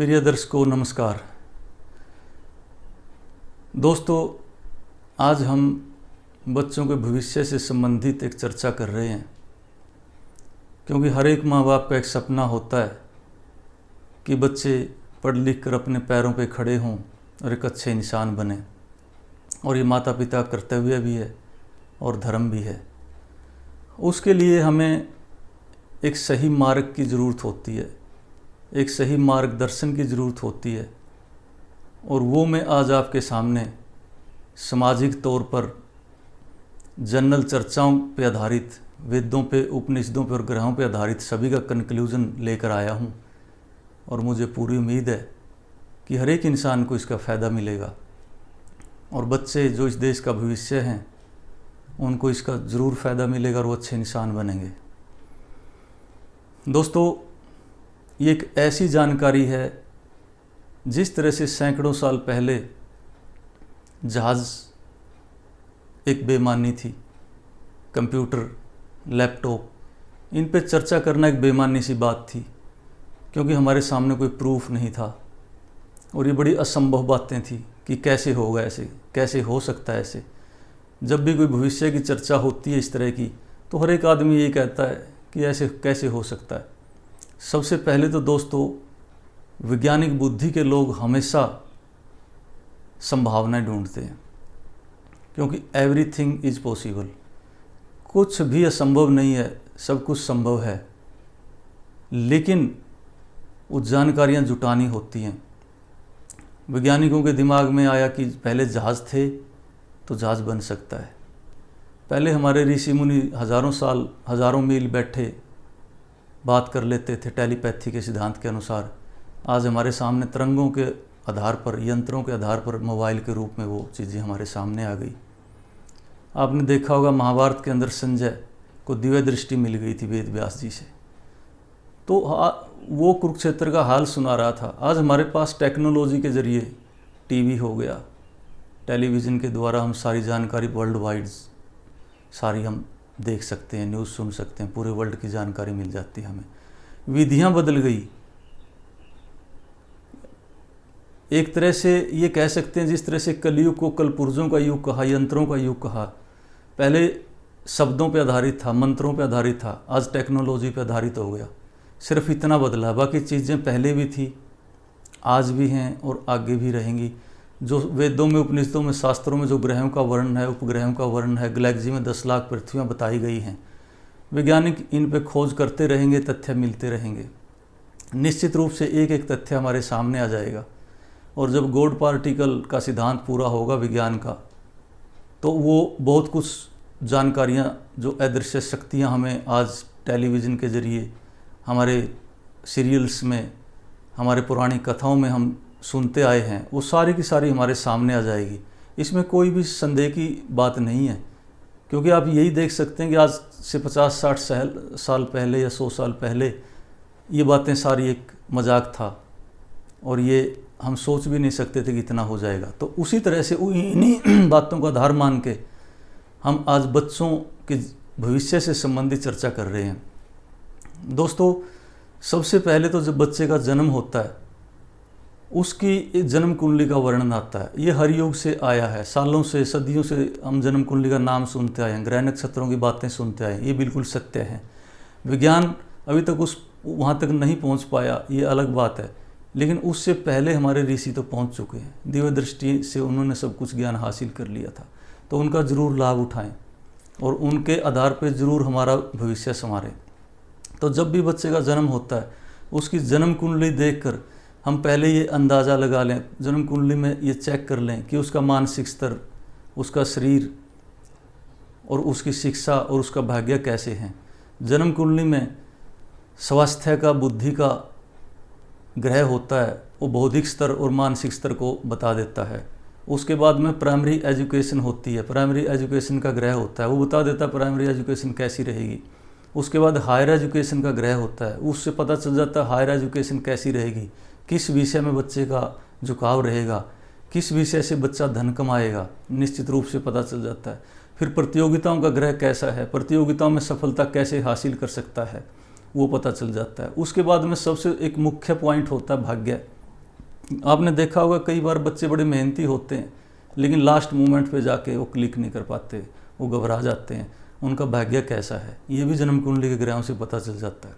प्रिय दर्शकों नमस्कार। दोस्तों, आज हम बच्चों के भविष्य से संबंधित एक चर्चा कर रहे हैं, क्योंकि हर एक माँ बाप का एक सपना होता है कि बच्चे पढ़ लिख कर अपने पैरों पे खड़े हों और एक अच्छे इंसान बने। और ये माता पिता का कर्तव्य भी है और धर्म भी है। उसके लिए हमें एक सही मार्ग की ज़रूरत होती है, एक सही मार्गदर्शन की ज़रूरत होती है। और वो मैं आज आपके सामने सामाजिक तौर पर जनरल चर्चाओं पे आधारित, वेदों पे, उपनिषदों पे और ग्रहों पे आधारित सभी का कंक्लूज़न लेकर आया हूँ। और मुझे पूरी उम्मीद है कि हर एक इंसान को इसका फ़ायदा मिलेगा और बच्चे जो इस देश का भविष्य हैं उनको इसका ज़रूर फ़ायदा मिलेगा और वो अच्छे इंसान बनेंगे। दोस्तों, ये एक ऐसी जानकारी है जिस तरह से सैकड़ों साल पहले जहाज़ एक बेईमानी थी, कंप्यूटर, लैपटॉप, इन पे चर्चा करना एक बेईमानी सी बात थी, क्योंकि हमारे सामने कोई प्रूफ नहीं था और ये बड़ी असंभव बातें थी कि कैसे होगा ऐसे, कैसे हो सकता है ऐसे। जब भी कोई भविष्य की चर्चा होती है इस तरह की, तो हर एक आदमी ये कहता है कि ऐसे कैसे हो सकता है। सबसे पहले तो दोस्तों, वैज्ञानिक बुद्धि के लोग हमेशा संभावनाएं ढूंढते हैं, क्योंकि एवरीथिंग इज पॉसिबल। कुछ भी असंभव नहीं है, सब कुछ संभव है, लेकिन वो जानकारियां जुटानी होती हैं। वैज्ञानिकों के दिमाग में आया कि पहले जहाज़ थे तो जहाज़ बन सकता है। पहले हमारे ऋषि मुनि हज़ारों साल, हज़ारों मील बैठे बात कर लेते थे टेलीपैथी के सिद्धांत के अनुसार। आज हमारे सामने तरंगों के आधार पर, यंत्रों के आधार पर, मोबाइल के रूप में वो चीज़ें हमारे सामने आ गई। आपने देखा होगा महाभारत के अंदर संजय को दिव्य दृष्टि मिल गई थी वेद व्यास जी से, तो वो कुरुक्षेत्र का हाल सुना रहा था। आज हमारे पास टेक्नोलॉजी के ज़रिए टीवी हो गया, टेलीविज़न के द्वारा हम सारी जानकारी वर्ल्ड वाइड सारी हम देख सकते हैं, न्यूज़ सुन सकते हैं, पूरे वर्ल्ड की जानकारी मिल जाती है हमें। विधियां बदल गई। एक तरह से ये कह सकते हैं, जिस तरह से कलयुग को कलपुर्जों का युग कहा, यंत्रों का युग कहा। पहले शब्दों पे आधारित था, मंत्रों पे आधारित था, आज टेक्नोलॉजी पे आधारित हो गया। सिर्फ इतना बदला, बाकी चीज़ें पहले भी थी, आज भी हैं और आगे भी रहेंगी। जो वेदों में, उपनिषदों में, शास्त्रों में जो ग्रहों का वर्णन है, उपग्रहों का वर्णन है, गैलेक्सी में 10 लाख पृथ्वियाँ बताई गई हैं। वैज्ञानिक इन पे खोज करते रहेंगे, तथ्य मिलते रहेंगे। निश्चित रूप से एक एक तथ्य हमारे सामने आ जाएगा। और जब गॉड पार्टिकल का सिद्धांत पूरा होगा विज्ञान का, तो वो बहुत कुछ जानकारियाँ, जो अदृश्य शक्तियाँ हमें आज टेलीविज़न के ज़रिए, हमारे सीरियल्स में, हमारे पुरानी कथाओं में हम सुनते आए हैं, वो सारी की सारी हमारे सामने आ जाएगी। इसमें कोई भी संदेह की बात नहीं है, क्योंकि आप यही देख सकते हैं कि आज से 50-60 साल पहले या 100 साल पहले ये बातें सारी एक मजाक था और ये हम सोच भी नहीं सकते थे कि इतना हो जाएगा। तो उसी तरह से इन्हीं बातों का आधार मान के हम आज बच्चों के भविष्य से संबंधित चर्चा कर रहे हैं। दोस्तों, सबसे पहले तो जब बच्चे का जन्म होता है, उसकी एक जन्म कुंडली का वर्णन आता है। ये हर युग से आया है, सालों से, सदियों से हम जन्म कुंडली का नाम सुनते आए हैं, ग्रह नक्षत्रों की बातें सुनते आए हैं। ये बिल्कुल सत्य है। विज्ञान अभी तक वहाँ तक नहीं पहुँच पाया, ये अलग बात है, लेकिन उससे पहले हमारे ऋषि तो पहुँच चुके हैं। दिव्य दृष्टि से उन्होंने सब कुछ ज्ञान हासिल कर लिया था, तो उनका ज़रूर लाभ उठाएँ और उनके आधार पर ज़रूर हमारा भविष्य संवारें। तो जब भी बच्चे का जन्म होता है, उसकी जन्म कुंडली देखकर हम पहले ये अंदाज़ा लगा लें, जन्म कुंडली में ये चेक कर लें कि उसका मानसिक स्तर, उसका शरीर और उसकी शिक्षा और उसका भाग्य कैसे हैं। जन्म कुंडली में स्वास्थ्य का, बुद्धि का ग्रह होता है, वो बौद्धिक स्तर और मानसिक स्तर को बता देता है। उसके बाद में प्राइमरी एजुकेशन होती है, प्राइमरी एजुकेशन का ग्रह होता है, वो बता देता है प्राइमरी एजुकेशन कैसी रहेगी। उसके बाद हायर एजुकेशन का ग्रह होता है, उससे पता चल जाता है हायर एजुकेशन कैसी रहेगी, किस विषय में बच्चे का झुकाव रहेगा, किस विषय से बच्चा धन कमाएगा, निश्चित रूप से पता चल जाता है। फिर प्रतियोगिताओं का ग्रह कैसा है, प्रतियोगिताओं में सफलता कैसे हासिल कर सकता है, वो पता चल जाता है। उसके बाद में सबसे एक मुख्य पॉइंट होता है भाग्य। आपने देखा होगा कई बार बच्चे बड़े मेहनती होते हैं, लेकिन लास्ट मोमेंट पे जाके वो क्लिक नहीं कर पाते, वो घबरा जाते हैं। उनका भाग्य कैसा है ये भी जन्म कुंडली के ग्रहों से पता चल जाता है।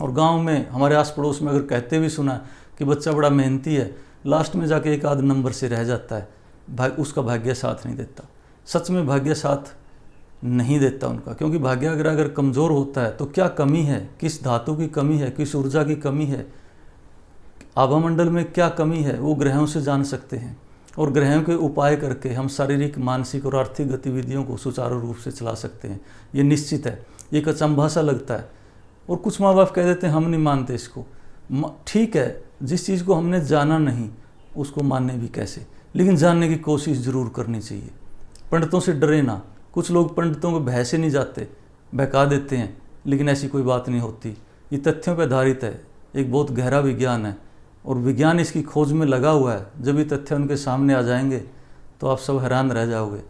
और गांव में हमारे आस पड़ोस में अगर कहते भी सुना कि बच्चा बड़ा मेहनती है, लास्ट में जाके एक आध नंबर से रह जाता है, उसका भाग्य साथ नहीं देता। सच में भाग्य साथ नहीं देता उनका, क्योंकि भाग्य अगर कमज़ोर होता है तो क्या कमी है, किस धातु की कमी है, किस ऊर्जा की कमी है, आभामंडल में क्या कमी है, वो ग्रहों से जान सकते हैं। और ग्रहों के उपाय करके हम शारीरिक, मानसिक और आर्थिक गतिविधियों को सुचारू रूप से चला सकते हैं। ये निश्चित है। एक अचंभा सा लगता है और कुछ माँ बाप कह देते हैं हम नहीं मानते इसको। ठीक है, जिस चीज़ को हमने जाना नहीं उसको मानने भी कैसे, लेकिन जानने की कोशिश ज़रूर करनी चाहिए। पंडितों से डरे ना। कुछ लोग पंडितों को भय से नहीं जाते, बहका देते हैं, लेकिन ऐसी कोई बात नहीं होती। ये तथ्यों पर आधारित है, एक बहुत गहरा विज्ञान है और विज्ञान इसकी खोज में लगा हुआ है। जब ये तथ्य उनके सामने आ जाएंगे तो आप सब हैरान रह जाओगे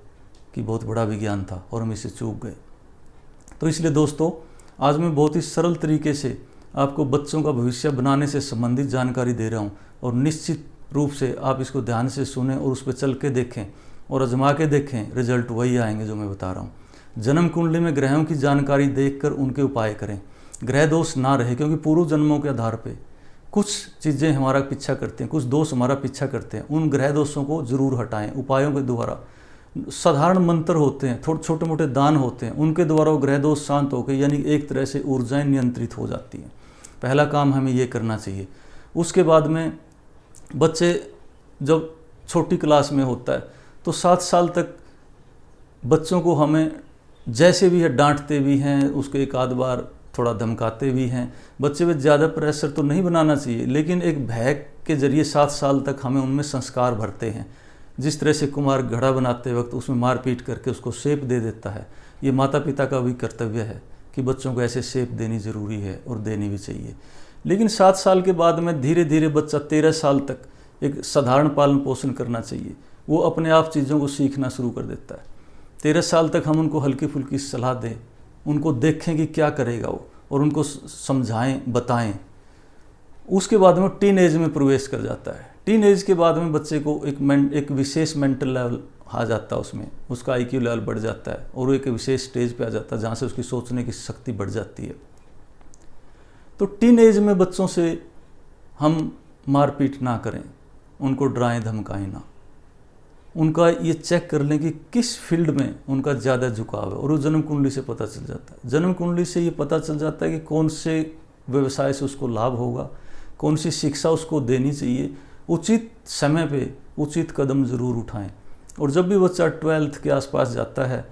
कि बहुत बड़ा विज्ञान था और हम इसे चूक गए। तो इसलिए दोस्तों, आज मैं बहुत ही सरल तरीके से आपको बच्चों का भविष्य बनाने से संबंधित जानकारी दे रहा हूँ, और निश्चित रूप से आप इसको ध्यान से सुनें और उस पर चल के देखें और आजमा के देखें, रिजल्ट वही आएंगे जो मैं बता रहा हूँ। जन्म कुंडली में ग्रहों की जानकारी देखकर उनके उपाय करें। ग्रह दोष ना रहे, क्योंकि पूर्व जन्मों के आधार पर कुछ चीज़ें हमारा पीछा करते हैं, कुछ दोष हमारा पीछा करते हैं। उन ग्रह दोषों को जरूर हटाएं उपायों के द्वारा। साधारण मंत्र होते हैं, थोड़े छोटे मोटे दान होते हैं, उनके द्वारा वो ग्रह दोष शांत होकर, यानी एक तरह से ऊर्जाएं नियंत्रित हो जाती हैं। पहला काम हमें ये करना चाहिए। उसके बाद में बच्चे जब छोटी क्लास में होता है तो 7 साल तक बच्चों को हमें जैसे भी है डांटते भी हैं, उसको एक आध बार थोड़ा धमकाते भी हैं। बच्चे में ज़्यादा प्रेशर तो नहीं बनाना चाहिए, लेकिन एक भय के जरिए 7 साल तक हमें उनमें संस्कार भरते हैं। जिस तरह से कुम्हार घड़ा बनाते वक्त उसमें मारपीट करके उसको शेप दे देता है, ये माता पिता का भी कर्तव्य है कि बच्चों को ऐसे शेप देनी ज़रूरी है और देनी भी चाहिए। लेकिन 7 साल के बाद में धीरे धीरे बच्चा 13 साल तक एक साधारण पालन पोषण करना चाहिए। वो अपने आप चीज़ों को सीखना शुरू कर देता है। 13 साल तक हम उनको हल्की फुल्की सलाह दें, उनको देखें कि क्या करेगा वो, और उनको समझाएं, बताएं। उसके बाद में टीन एज में प्रवेश कर जाता है। टीन एज के बाद में बच्चे को एक विशेष मेंटल लेवल आ जाता है, उसमें उसका IQ लेवल बढ़ जाता है और वो एक विशेष स्टेज पे आ जाता है जहाँ से उसकी सोचने की शक्ति बढ़ जाती है। तो टीन एज में बच्चों से हम मारपीट ना करें, उनको डराएं धमकाएं ना। उनका ये चेक कर लें कि किस फील्ड में उनका ज़्यादा झुकाव है, और वो जन्म कुंडली से पता चल जाता है। जन्म कुंडली से ये पता चल जाता है कि कौन से व्यवसाय से उसको लाभ होगा, कौन सी शिक्षा उसको देनी चाहिए। उचित समय पे उचित कदम ज़रूर उठाएं। और जब भी बच्चा 12th के आसपास जाता है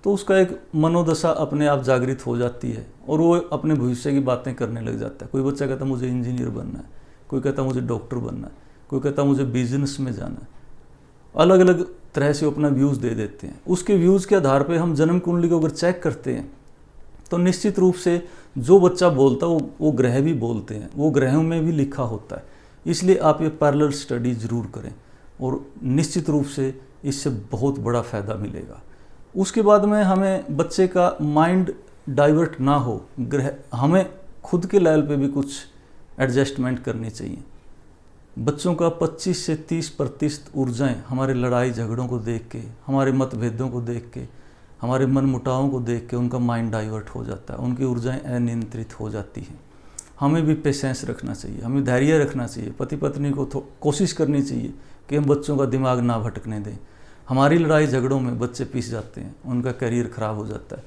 तो उसका एक मनोदशा अपने आप जागृत हो जाती है और वो अपने भविष्य की बातें करने लग जाता है। कोई बच्चा कहता मुझे इंजीनियर बनना है, कोई कहता मुझे डॉक्टर बनना है, कोई कहता मुझे बिजनेस में जाना है। अलग अलग तरह से अपना व्यूज़ दे देते हैं। उसके व्यूज़ के आधार पे हम जन्म कुंडली को अगर चेक करते हैं तो निश्चित रूप से जो बच्चा बोलता है वो ग्रह भी बोलते हैं, वो ग्रहों में भी लिखा होता है। इसलिए आप ये पैरेलल स्टडी ज़रूर करें और निश्चित रूप से इससे बहुत बड़ा फ़ायदा मिलेगा। उसके बाद में हमें बच्चे का माइंड डाइवर्ट ना हो, हमें खुद के लेवल पे भी कुछ एडजस्टमेंट करनी चाहिए। बच्चों का 25 से 30% ऊर्जाएँ हमारे लड़ाई झगड़ों को देख के, हमारे मतभेदों को देख के, हमारे मन मुटावों को देख के उनका माइंड डाइवर्ट हो जाता है, उनकी ऊर्जाएँ अनियंत्रित हो जाती हैं। हमें भी पेशेंस रखना चाहिए, हमें धैर्य रखना चाहिए। पति पत्नी को कोशिश करनी चाहिए कि हम बच्चों का दिमाग ना भटकने दें। हमारी लड़ाई झगड़ों में बच्चे पिस जाते हैं, उनका करियर ख़राब हो जाता है।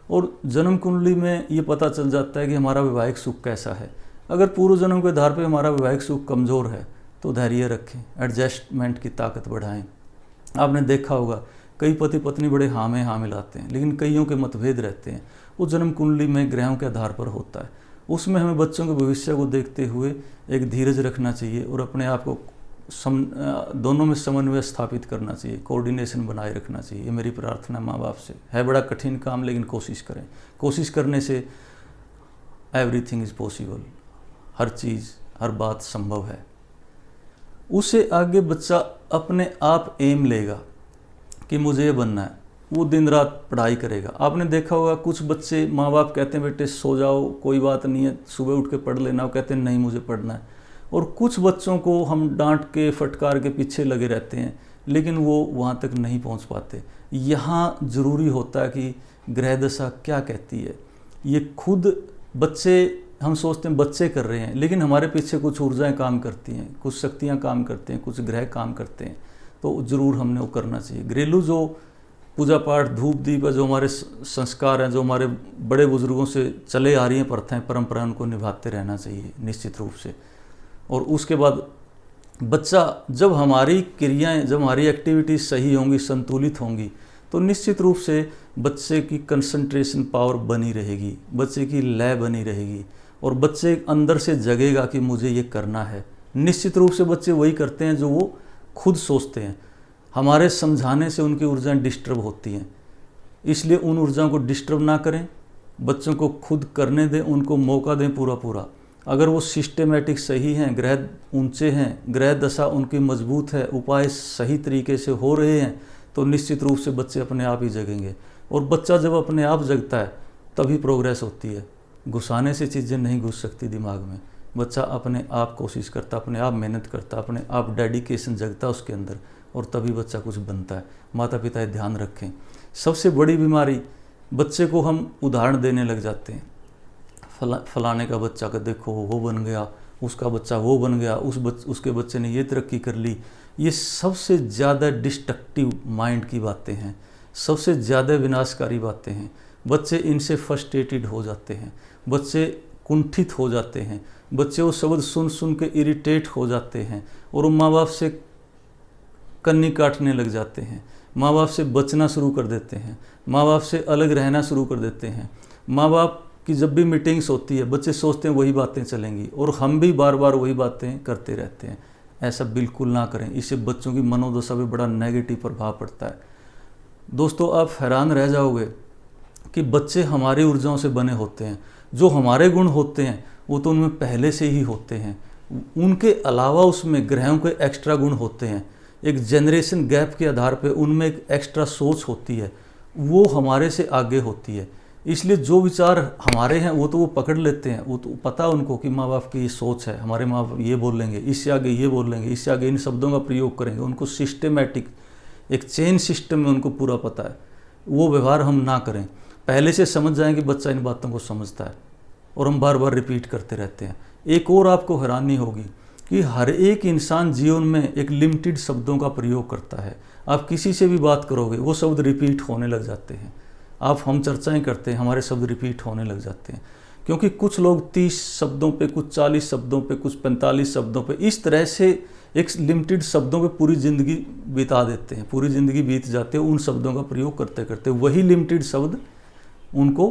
और जन्म कुंडली में ये पता चल जाता है कि हमारा वैवाहिक सुख कैसा है। अगर पूर्व जन्म के आधार पर हमारा वैवाहिक सुख कमज़ोर है तो धैर्य रखें, एडजस्टमेंट की ताकत बढ़ाएं। आपने देखा होगा कई पति पत्नी बड़े हाँ में हाँ मिलाते हैं, लेकिन कईयों के मतभेद रहते हैं। वो जन्म कुंडली में ग्रहों के आधार पर होता है। उसमें हमें बच्चों के भविष्य को देखते हुए एक धीरज रखना चाहिए और अपने आप को दोनों में समन्वय स्थापित करना चाहिए, कोऑर्डिनेशन बनाए रखना चाहिए। ये मेरी प्रार्थना माँ बाप से है। बड़ा कठिन काम, लेकिन कोशिश करें। कोशिश करने से एवरीथिंग इज़ पॉसिबल। हर चीज़, हर बात संभव है। उससे आगे बच्चा अपने आप एम लेगा कि मुझे ये बनना है, वो दिन रात पढ़ाई करेगा। आपने देखा होगा कुछ बच्चे, माँ बाप कहते हैं बेटे सो जाओ, कोई बात नहीं है, सुबह उठ के पढ़ लेना, वो कहते हैं नहीं मुझे पढ़ना है। और कुछ बच्चों को हम डांट के फटकार के पीछे लगे रहते हैं, लेकिन वो वहाँ तक नहीं पहुँच पाते। यहाँ ज़रूरी होता है कि ग्रह दशा क्या कहती है। ये खुद बच्चे, हम सोचते हैं बच्चे कर रहे हैं, लेकिन हमारे पीछे कुछ ऊर्जाएं काम करती हैं, कुछ शक्तियां काम करते हैं, कुछ ग्रह काम करते हैं, तो ज़रूर हमने वो करना चाहिए। घरेलू जो पूजा पाठ, धूप दीप, जो हमारे संस्कार हैं, जो हमारे बड़े बुजुर्गों से चले आ रही हैं प्रथाएं, परंपराएं, उनको निभाते रहना चाहिए निश्चित रूप से। और उसके बाद बच्चा, जब हमारी क्रियाएं, जब हमारी एक्टिविटीज़ सही होंगी, संतुलित होंगी, तो निश्चित रूप से बच्चे की कंसंट्रेशन पावर बनी रहेगी, बच्चे की लय बनी रहेगी, और बच्चे अंदर से जगेगा कि मुझे ये करना है। निश्चित रूप से बच्चे वही करते हैं जो वो खुद सोचते हैं। हमारे समझाने से उनकी ऊर्जाएं डिस्टर्ब होती हैं, इसलिए उन ऊर्जाओं को डिस्टर्ब ना करें, बच्चों को खुद करने दें, उनको मौका दें पूरा पूरा। अगर वो सिस्टेमेटिक सही हैं, ग्रह ऊंचे हैं, ग्रह दशा उनकी मजबूत है, उपाय सही तरीके से हो रहे हैं, तो निश्चित रूप से बच्चे अपने आप ही जगेंगे। और बच्चा जब अपने आप जगता है तभी प्रोग्रेस होती है। घुसाने से चीज़ें नहीं घुस सकती दिमाग में। बच्चा अपने आप कोशिश करता, अपने आप मेहनत करता, अपने आप डेडिकेशन जगता उसके अंदर, और तभी बच्चा कुछ बनता है। माता पिता ये ध्यान रखें। सबसे बड़ी बीमारी, बच्चे को हम उदाहरण देने लग जाते हैं। फलाने का बच्चा का देखो वो बन गया, उसका बच्चा वो बन गया, उसके बच्चे ने ये तरक्की कर ली। ये सबसे ज़्यादा डिस्ट्रक्टिव माइंड की बातें हैं, सबसे ज़्यादा विनाशकारी बातें हैं। बच्चे इनसे फ्रस्ट्रेटेड हो जाते हैं, बच्चे कुंठित हो जाते हैं, बच्चे वो शब्द सुन सुन के इरिटेट हो जाते हैं, और वो माँ बाप से कन्नी काटने लग जाते हैं, माँ बाप से बचना शुरू कर देते हैं, माँ बाप से अलग रहना शुरू कर देते हैं। माँ बाप की जब भी मीटिंग्स होती है, बच्चे सोचते हैं वही बातें चलेंगी, और हम भी बार बार वही बातें करते रहते हैं। ऐसा बिल्कुल ना करें, इससे बच्चों की मनोदशा पे बड़ा नेगेटिव प्रभाव पड़ता है। दोस्तों, आप हैरान रह जाओगे कि बच्चे हमारी ऊर्जाओं से बने होते हैं। जो हमारे गुण होते हैं वो तो उनमें पहले से ही होते हैं, उनके अलावा उसमें ग्रहों के एक्स्ट्रा गुण होते हैं। एक जनरेशन गैप के आधार पे उनमें एक एक्स्ट्रा सोच होती है, वो हमारे से आगे होती है। इसलिए जो विचार हमारे हैं वो तो वो पकड़ लेते हैं, वो तो पता है उनको कि माँ बाप की ये सोच है, हमारे माँ बाप ये बोलेंगे, इससे आगे ये बोलेंगे, इससे आगे इन शब्दों का प्रयोग करेंगे। उनको सिस्टमेटिक एक चेन सिस्टम में उनको पूरा पता है। वो व्यवहार हम ना करें, पहले से समझ जाएं कि बच्चा इन बातों को समझता है, और हम बार बार रिपीट करते रहते हैं। एक और आपको हैरानी होगी कि हर एक इंसान जीवन में एक लिमिटेड शब्दों का प्रयोग करता है। आप किसी से भी बात करोगे वो शब्द रिपीट होने लग जाते हैं। हम चर्चाएं करते हैं, हमारे शब्द रिपीट होने लग जाते हैं, क्योंकि कुछ लोग 30 शब्दों पे, कुछ 40 शब्दों पे, कुछ 45 शब्दों पे, इस तरह से एक लिमिटेड शब्दों पे पूरी ज़िंदगी बिता देते हैं। पूरी ज़िंदगी बीत जाते हैं उन शब्दों का प्रयोग करते करते, वही लिमिटेड शब्द उनको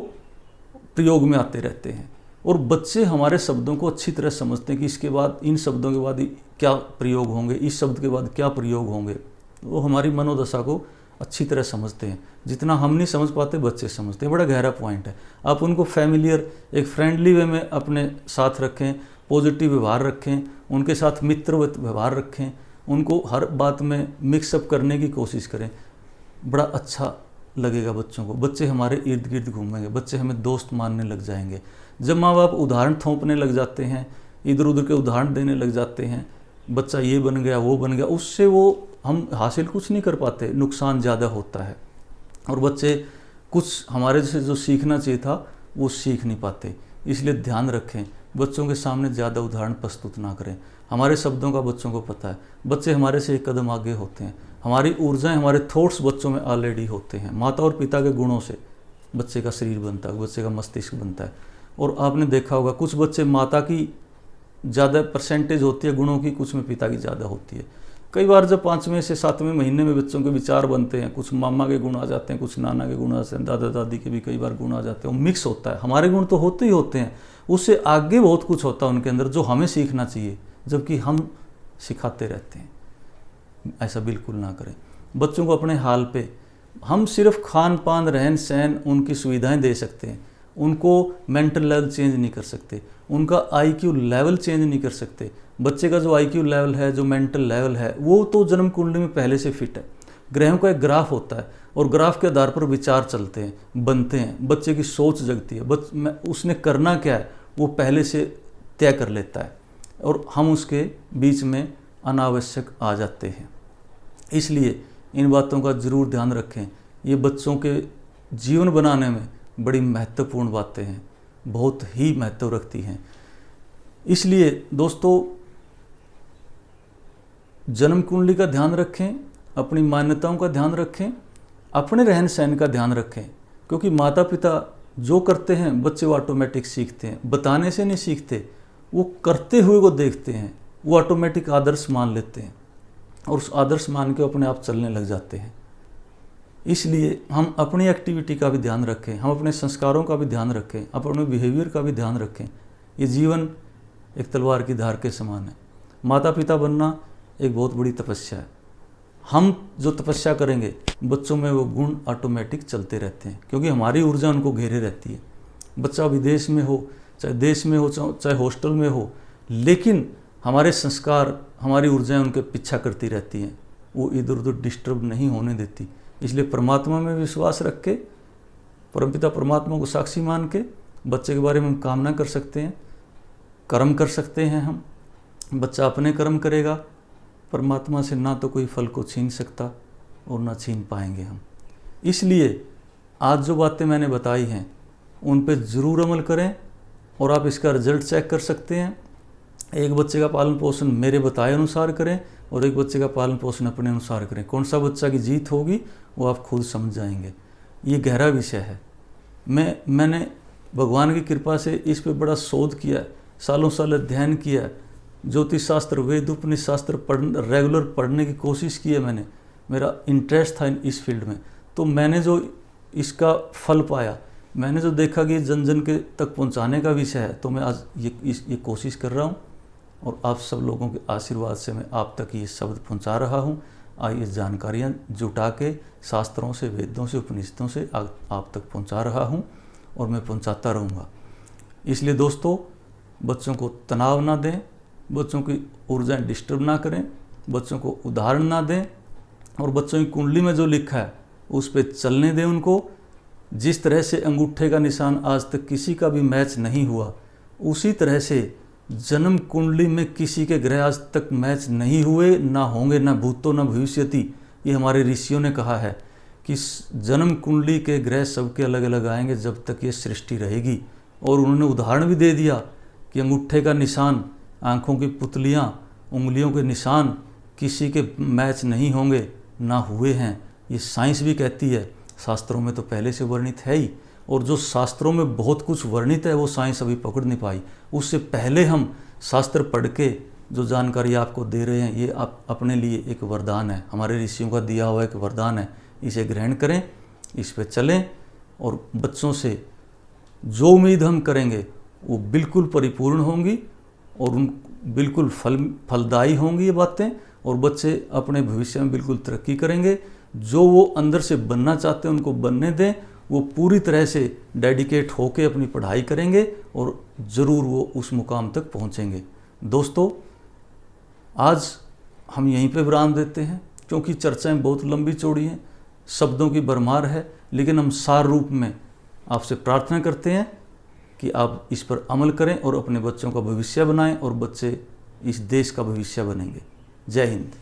प्रयोग में आते रहते हैं। और बच्चे हमारे शब्दों को अच्छी तरह समझते हैं कि इसके बाद, इन शब्दों के बाद क्या प्रयोग होंगे, इस शब्द के बाद क्या प्रयोग होंगे। वो हमारी मनोदशा को अच्छी तरह समझते हैं। जितना हम नहीं समझ पाते, बच्चे समझते हैं। बड़ा गहरा पॉइंट है। आप उनको फैमिलियर, एक फ्रेंडली वे में अपने साथ रखें, पॉजिटिव व्यवहार रखें, उनके साथ मित्र व्यवहार रखें, उनको हर बात में मिक्सअप करने की कोशिश करें। बड़ा अच्छा लगेगा बच्चों को। बच्चे हमारे इर्द गिर्द घूमेंगे, बच्चे हमें दोस्त मानने लग जाएंगे। जब माँ बाप उदाहरण थोपने लग जाते हैं, इधर उधर के उदाहरण देने लग जाते हैं, बच्चा ये बन गया वो बन गया, उससे वो हम हासिल कुछ नहीं कर पाते, नुकसान ज़्यादा होता है। और बच्चे कुछ हमारे से जो सीखना चाहिए था वो सीख नहीं पाते। इसलिए ध्यान रखें, बच्चों के सामने ज़्यादा उदाहरण प्रस्तुत ना करें। हमारे शब्दों का बच्चों को पता है, बच्चे हमारे से एक कदम आगे होते हैं। हमारी ऊर्जाएं, हमारे थॉट्स बच्चों में ऑलरेडी होते हैं। माता और पिता के गुणों से बच्चे का शरीर बनता है, बच्चे का मस्तिष्क बनता है। और आपने देखा होगा कुछ बच्चे माता की ज़्यादा परसेंटेज होती है गुणों की, कुछ में पिता की ज़्यादा होती है। कई बार जब 5वें से 7वें महीने में बच्चों के विचार बनते हैं, कुछ मामा के गुण आ जाते हैं, कुछ नाना के गुण आ जाते हैं, दादा दादी के भी कई बार गुण आ जाते हैं। वो मिक्स होता है। हमारे गुण तो होते ही होते हैं, उससे आगे बहुत कुछ होता है उनके अंदर जो हमें सीखना चाहिए, जबकि हम सिखाते रहते हैं। ऐसा बिल्कुल ना करें। बच्चों को अपने हाल पे, हम सिर्फ खान पान, रहन सहन, उनकी सुविधाएं दे सकते हैं। उनको मेंटल लेवल चेंज नहीं कर सकते, उनका IQ लेवल चेंज नहीं कर सकते। बच्चे का जो IQ लेवल है, जो मेंटल लेवल है, वो तो जन्म कुंडली में पहले से फिट है। ग्रहों का एक ग्राफ होता है और ग्राफ के आधार पर विचार चलते हैं, बनते हैं, बच्चे की सोच जगती है। उसने करना क्या है वो पहले से तय कर लेता है। और हम उसके बीच में अनावश्यक आ जाते हैं। इसलिए इन बातों का ज़रूर ध्यान रखें। ये बच्चों के जीवन बनाने में बड़ी महत्वपूर्ण बातें हैं, बहुत ही महत्व रखती हैं। इसलिए दोस्तों, जन्म कुंडली का ध्यान रखें, अपनी मान्यताओं का ध्यान रखें, अपने रहन सहन का ध्यान रखें, क्योंकि माता पिता जो करते हैं बच्चे वो ऑटोमेटिक सीखते हैं। बताने से नहीं सीखते, वो करते हुए को देखते हैं, वो ऑटोमेटिक आदर्श मान लेते हैं और उस आदर्श मान के अपने आप चलने लग जाते हैं। इसलिए हम अपनी एक्टिविटी का भी ध्यान रखें, हम अपने संस्कारों का भी ध्यान रखें, अपने बिहेवियर का भी ध्यान रखें। ये जीवन एक तलवार की धार के समान है। माता पिता बनना एक बहुत बड़ी तपस्या है। हम जो तपस्या करेंगे बच्चों में वो गुण ऑटोमेटिक चलते रहते हैं, क्योंकि हमारी ऊर्जा उनको घेरे रहती है। बच्चा विदेश में हो, चाहे देश में हो, चाहे हॉस्टल में हो, लेकिन हमारे संस्कार, हमारी ऊर्जाएं उनके पीछा करती रहती हैं, वो इधर उधर डिस्टर्ब नहीं होने देती। इसलिए परमात्मा में विश्वास रख के, परमपिता परमात्मा को साक्षी मान के बच्चे के बारे में हम कामना कर सकते हैं, कर्म कर सकते हैं। हम बच्चा अपने कर्म करेगा, परमात्मा से ना तो कोई फल को छीन सकता और ना छीन पाएंगे हम। इसलिए आज जो बातें मैंने बताई हैं उन पे ज़रूर अमल करें और आप इसका रिजल्ट चेक कर सकते हैं। एक बच्चे का पालन पोषण मेरे बताए अनुसार करें और एक बच्चे का पालन पोषण अपने अनुसार करें। कौन सा बच्चा की जीत होगी वो आप खुद समझ जाएंगे। ये गहरा विषय है। मैंने भगवान की कृपा से इस पे बड़ा शोध किया है, सालों साल अध्ययन किया है, ज्योतिष शास्त्र, वेद, उपनिषद शास्त्र रेगुलर पढ़ने की कोशिश की है मैंने। मेरा इंटरेस्ट था इस फील्ड में, तो मैंने जो इसका फल पाया, मैंने जो देखा कि जन जन के तक पहुंचाने का विषय है, तो मैं आज ये कोशिश कर रहा हूं और आप सब लोगों के आशीर्वाद से मैं आप तक ये शब्द पहुंचा रहा हूं। ये जानकारियां जुटा के शास्त्रों से, वेदों से, उपनिषदों से आप तक पहुंचा रहा हूं और मैं पहुंचाता रहूँगा। इसलिए दोस्तों, बच्चों को तनाव ना दें, बच्चों की ऊर्जाएं डिस्टर्ब ना करें, बच्चों को उदाहरण ना दें और बच्चों की कुंडली में जो लिखा है उस पर चलने दें उनको। जिस तरह से अंगूठे का निशान आज तक किसी का भी मैच नहीं हुआ, उसी तरह से जन्म कुंडली में किसी के ग्रह आज तक मैच नहीं हुए, ना होंगे, ना भूतो ना भविष्यति। ये हमारे ऋषियों ने कहा है कि जन्म कुंडली के ग्रह सबके अलग अलग आएंगे जब तक ये सृष्टि रहेगी। और उन्होंने उदाहरण भी दे दिया कि अंगूठे का निशान, आँखों की पुतलियाँ, उंगलियों के निशान किसी के मैच नहीं होंगे, ना हुए हैं। ये साइंस भी कहती है, शास्त्रों में तो पहले से वर्णित है ही। और जो शास्त्रों में बहुत कुछ वर्णित है वो साइंस अभी पकड़ नहीं पाई। उससे पहले हम शास्त्र पढ़ के जो जानकारी आपको दे रहे हैं, ये आप अपने लिए एक वरदान है, हमारे ऋषियों का दिया हुआ एक वरदान है। इसे ग्रहण करें, इस पे चलें और बच्चों से जो उम्मीद हम करेंगे वो बिल्कुल परिपूर्ण होंगी और उन बिल्कुल फलदायी होंगी ये बातें, और बच्चे अपने भविष्य में बिल्कुल तरक्की करेंगे। जो वो अंदर से बनना चाहते हैं उनको बनने दें, वो पूरी तरह से डेडिकेट होकर अपनी पढ़ाई करेंगे और ज़रूर वो उस मुकाम तक पहुंचेंगे। दोस्तों, आज हम यहीं पे विराम देते हैं, क्योंकि चर्चाएं बहुत लंबी चौड़ी हैं, शब्दों की भरमार है, लेकिन हम सार रूप में आपसे प्रार्थना करते हैं कि आप इस पर अमल करें और अपने बच्चों का भविष्य बनाएं और बच्चे इस देश का भविष्य बनेंगे। जय हिंद।